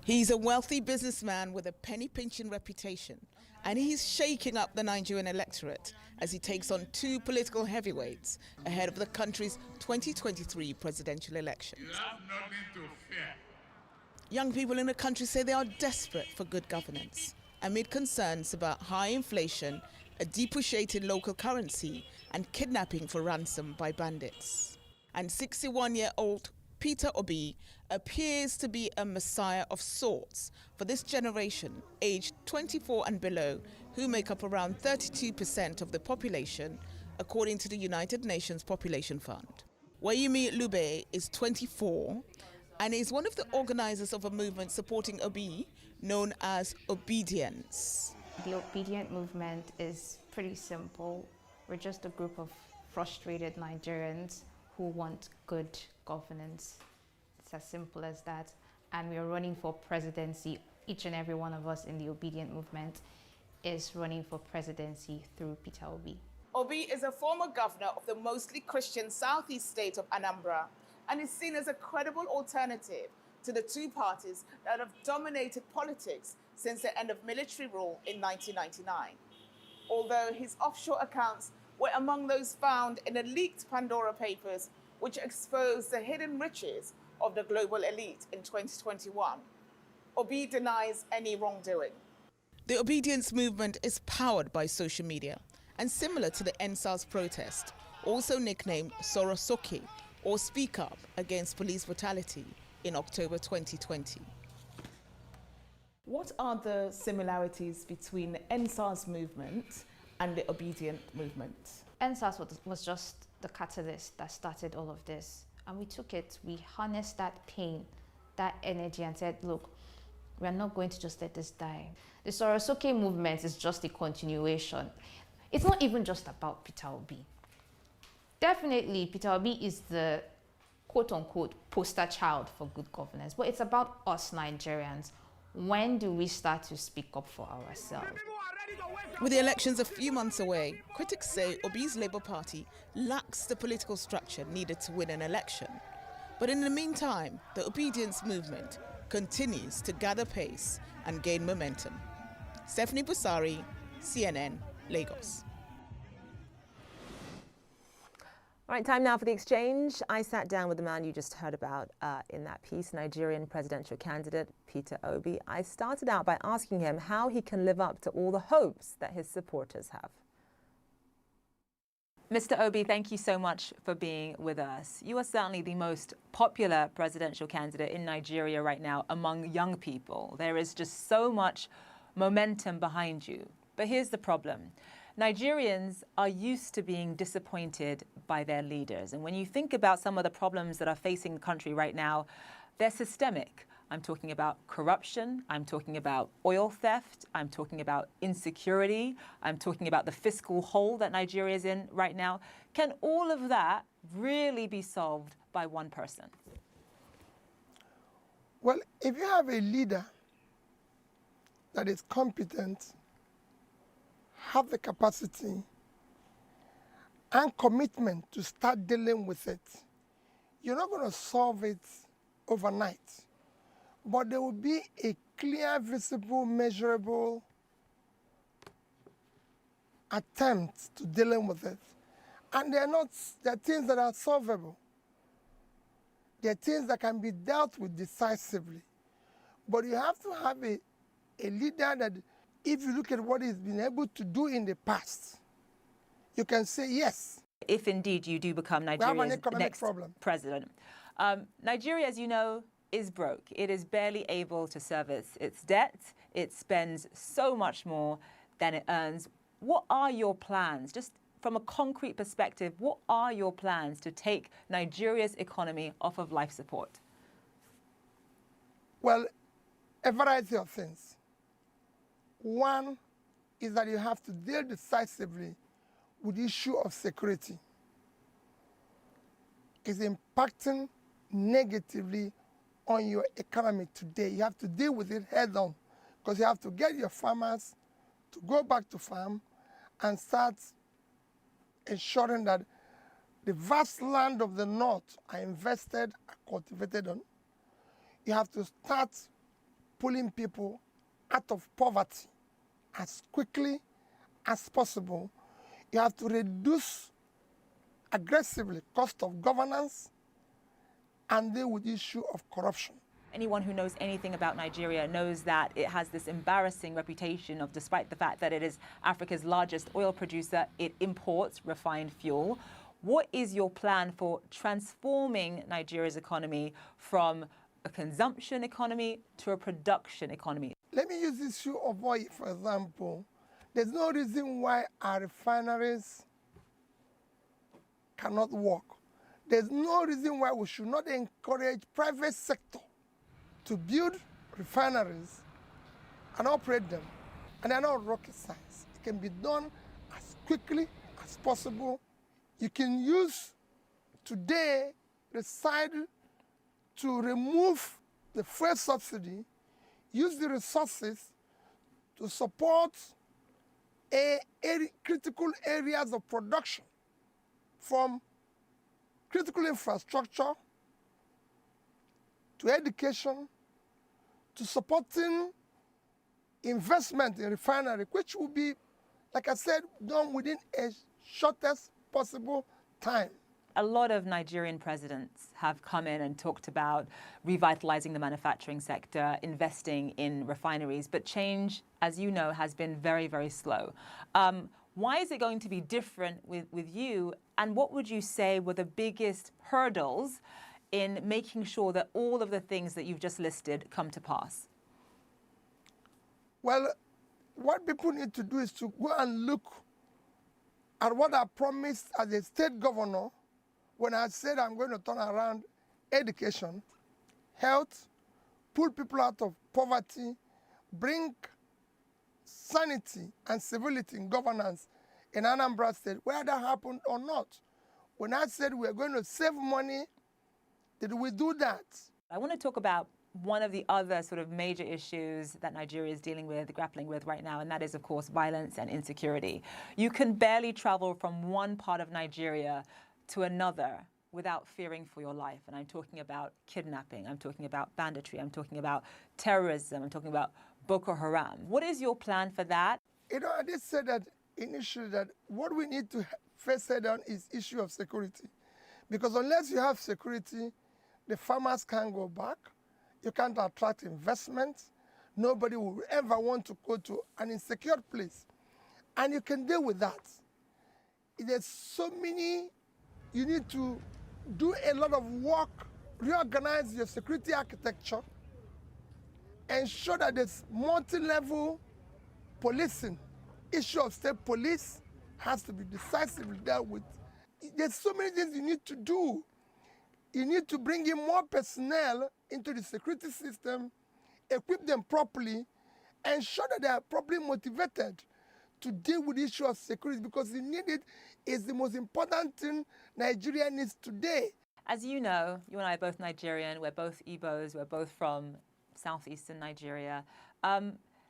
He's a wealthy businessman with a penny-pinching reputation, and he's shaking up the Nigerian electorate as he takes on two political heavyweights ahead of the country's 2023 presidential election. You have nothing to fear. Young people in the country say they are desperate for good governance amid concerns about high inflation, a depreciated local currency, and kidnapping for ransom by bandits. And 61-year-old Peter Obi appears to be a messiah of sorts for this generation, aged 24 and below, who make up around 32% of the population, according to the United Nations Population Fund. Wayumi Lube is 24 and is one of the organizers of a movement supporting Obi known as Obedience. The Obedient movement is pretty simple. We're just a group of frustrated Nigerians who want good governance. It's as simple as that. And we're running for presidency. Each and every one of us in the Obedient movement is running for presidency through Peter Obi. Obi is a former governor of the mostly Christian southeast state of Anambra and is seen as a credible alternative to the two parties that have dominated politics since the end of military rule in 1999. Although his offshore accounts were among those found in the leaked Pandora Papers, which exposed the hidden riches of the global elite in 2021. Obi denies any wrongdoing. The obedience movement is powered by social media and similar to the NSAS protest, also nicknamed Sorosoke, or Speak Up Against Police Brutality, in October 2020. What are the similarities between the NSAS movement and the obedient movement? NSAS was just the catalyst that started all of this. And we took it, we harnessed that pain, that energy, and said, look, we're not going to just let this die. The Sorosoke movement is just a continuation. It's not even just about Peter Obi. Definitely, Peter Obi is the quote-unquote poster child for good governance, but it's about us Nigerians. When do we start to speak up for ourselves? With the elections a few months away, critics say Obi's Labour Party lacks the political structure needed to win an election. But in the meantime, the obedience movement continues to gather pace and gain momentum. Stephanie Busari, CNN, Lagos. All right, time now for the exchange. I sat down with the man you just heard about in that piece, Nigerian presidential candidate Peter Obi. I started out by asking him how he can live up to all the hopes that his supporters have. Mr. Obi, thank you so much for being with us. You are certainly the most popular presidential candidate in Nigeria right now among young people. There is just so much momentum behind you. But here's the problem. Nigerians are used to being disappointed by their leaders. And when you think about some of the problems that are facing the country right now, they're systemic. I'm talking about corruption. I'm talking about oil theft. I'm talking about insecurity. I'm talking about the fiscal hole that Nigeria is in right now. Can all of that really be solved by one person? Well, if you have a leader that is competent, have the capacity and commitment to start dealing with it, you're not going to solve it overnight. But there will be a clear, visible, measurable attempt to dealing with it. And they're things that are solvable. They're things that can be dealt with decisively. But you have to have a leader that, if you look at what he's been able to do in the past, you can say yes. If indeed you do become Nigeria's next president. Nigeria, as you know, is broke. It is barely able to service its debt. It spends so much more than it earns. What are your plans? Just from a concrete perspective, what are your plans to take Nigeria's economy off of life support? Well, a variety of things. One is that you have to deal decisively with the issue of security. It's impacting negatively on your economy today. You have to deal with it head on, because you have to get your farmers to go back to farm and start ensuring that the vast land of the north are invested, are cultivated on. You have to start pulling people out of poverty as quickly as possible. You have to reduce aggressively cost of governance and deal with the issue of corruption. Anyone who knows anything about Nigeria knows that it has this embarrassing reputation of, despite the fact that it is Africa's largest oil producer, it imports refined fuel. What is your plan for transforming Nigeria's economy from a consumption economy to a production economy? Let me use the issue of oil, for example. There's no reason why our refineries cannot work. There's no reason why we should not encourage private sector to build refineries and operate them. And they're not rocket science. It can be done as quickly as possible. You can use today the side to remove the fuel subsidy, use the resources to support critical areas of production, from critical infrastructure to education to supporting investment in refinery, which will be, like I said, done within a shortest possible time. A lot of Nigerian presidents have come in and talked about revitalizing the manufacturing sector, investing in refineries, but change, as you know, has been very, very slow. Why is it going to be different with you? And what would you say were the biggest hurdles in making sure that all of the things that you've just listed come to pass? Well, what people need to do is to go and look at what I promised as a state governor when I said I'm going to turn around education, health, pull people out of poverty, bring sanity and civility in governance in Anambra State, whether that happened or not. When I said we're going to save money, did we do that? I want to talk about one of the other sort of major issues that Nigeria is grappling with right now, and that is, of course, violence and insecurity. You can barely travel from one part of Nigeria to another without fearing for your life. And I'm talking about kidnapping, I'm talking about banditry, I'm talking about terrorism, I'm talking about Boko Haram. What is your plan for that? You know, I did say that initially that what we need to first head on is issue of security. Because unless you have security, the farmers can't go back, you can't attract investment, nobody will ever want to go to an insecure place. And you can deal with that. There's so many, you need to do a lot of work, reorganize your security architecture, ensure that there's multi-level policing. Issue of state police has to be decisively dealt with. There's so many things you need to do. You need to bring in more personnel into the security system, equip them properly, ensure that they are properly motivated to deal with the issue of security, because the need it is the most important thing Nigeria needs today. As you know, you and I are both Nigerian, we're both Igbos, we're both from southeastern Nigeria.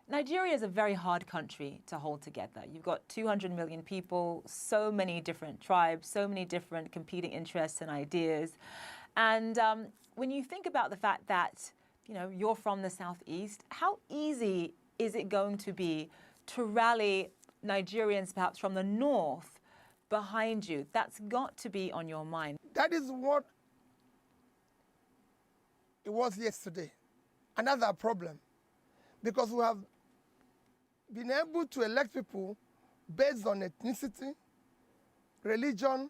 Nigeria is a very hard country to hold together. You've got 200 million people, so many different tribes, so many different competing interests and ideas. And when you think about the fact that, you know, you're from the southeast, how easy is it going to be to rally Nigerians perhaps from the north behind you? That's got to be on your mind. That is what it was yesterday. And that's our problem. Because we have been able to elect people based on ethnicity, religion,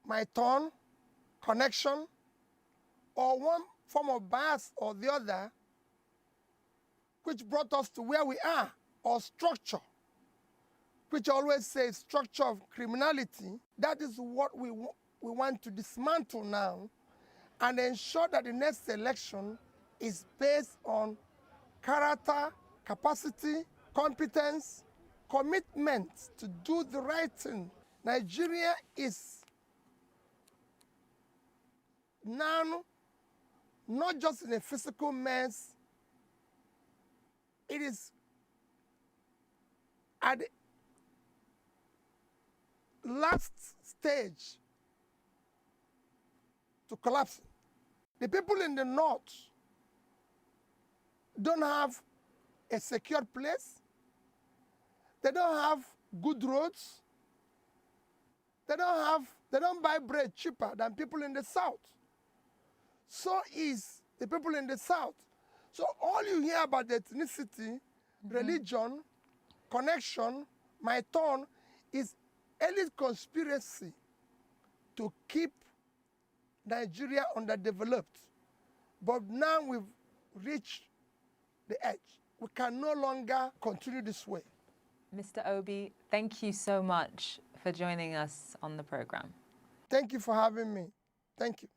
my turn, connection, or one form of bias or the other, which brought us to where we are, or structure, which always says structure of criminality. That is what we want to dismantle now and ensure that the next election is based on character, capacity, competence, commitment to do the right thing. Nigeria is now not just in a physical mess, it is at the last stage to collapse. The people in the north don't have a secure place. They don't have good roads. They don't buy bread cheaper than people in the south. So is the people in the south. So all you hear about ethnicity, religion, connection, my turn, is elite conspiracy to keep Nigeria underdeveloped. But now we've reached the edge. We can no longer continue this way. Mr. Obi, thank you so much for joining us on the program. Thank you for having me. Thank you.